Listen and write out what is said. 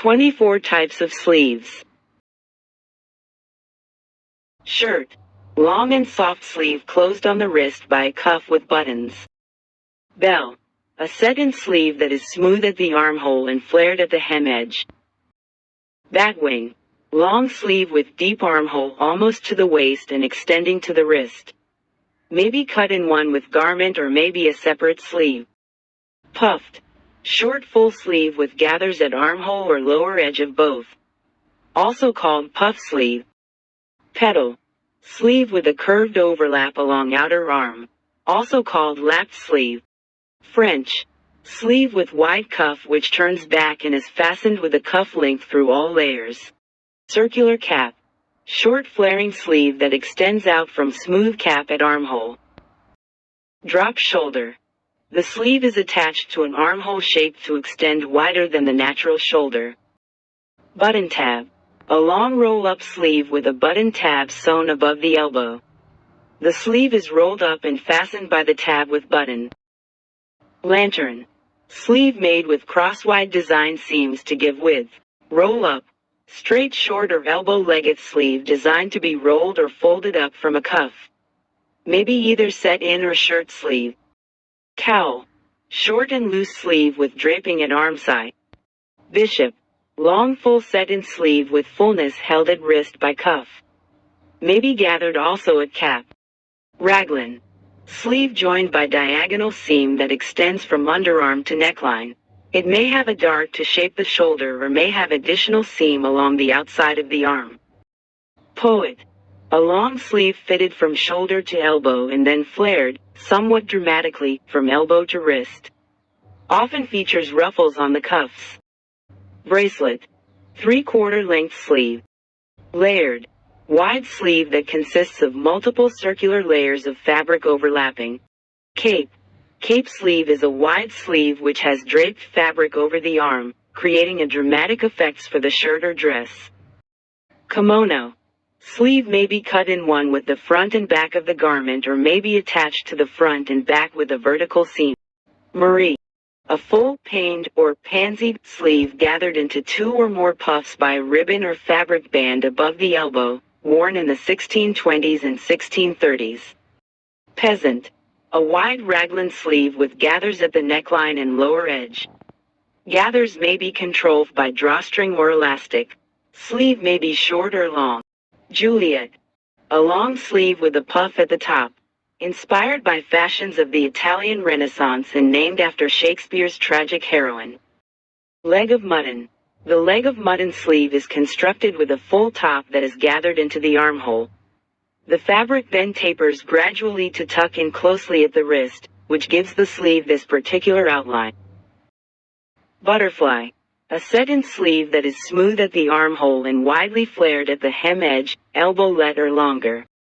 24 types of sleeves. Shirt. Long and soft sleeve closed on the wrist by a cuff with buttons. Bell. A set-in sleeve that is smooth at the armhole and flared at the hem edge. Batwing. Long sleeve with deep armhole almost to the waist and extending to the wrist. Maybe cut in one with garment or maybe a separate sleeve. Puffed. Short full sleeve with gathers at armhole or lower edge of both. Also called puff sleeve. Petal. Sleeve with a curved overlap along outer arm. Also called lapped sleeve. French. Sleeve with wide cuff which turns back and is fastened with a cuff length through all layers. Circular cap. Short flaring sleeve that extends out from smooth cap at armhole. Drop shoulder. The sleeve is attached to an armhole shaped to extend wider than the natural shoulder. Button tab. A long roll-up sleeve with a button tab sewn above the elbow. The sleeve is rolled up and fastened by the tab with button. Lantern. Sleeve made with crosswise design seams to give width. Roll up. Straight short or elbow-legged sleeve designed to be rolled or folded up from a cuff. Maybe either set in or shirt sleeve. Cowl. Short and loose sleeve with draping at arm side. Bishop. Long full set-in sleeve with fullness held at wrist by cuff. Maybe gathered also at cap. Raglan. Sleeve joined by diagonal seam that extends from underarm to neckline. It may have a dart to shape the shoulder or may have additional seam along the outside of the arm. Poet. A long sleeve fitted from shoulder to elbow and then flared, somewhat dramatically, from elbow to wrist. Often features ruffles on the cuffs. Bracelet. 3/4 length sleeve. Layered. Wide sleeve that consists of multiple circular layers of fabric overlapping. Cape. Cape sleeve is a wide sleeve which has draped fabric over the arm, creating a dramatic effect for the shirt or dress. Kimono. Sleeve may be cut in one with the front and back of the garment or may be attached to the front and back with a vertical seam. Marie. A full, paned, or pansied sleeve gathered into 2 or more puffs by a ribbon or fabric band above the elbow, worn in the 1620s and 1630s. Peasant. A wide raglan sleeve with gathers at the neckline and lower edge. Gathers may be controlled by drawstring or elastic. Sleeve may be short or long. Juliet. A long sleeve with a puff at the top. Inspired by fashions of the Italian Renaissance and named after Shakespeare's tragic heroine. Leg of mutton. The leg of mutton sleeve is constructed with a full top that is gathered into the armhole. The fabric then tapers gradually to tuck in closely at the wrist, which gives the sleeve this particular outline. Butterfly. A set-in sleeve that is smooth at the armhole and widely flared at the hem edge, elbow-let or longer.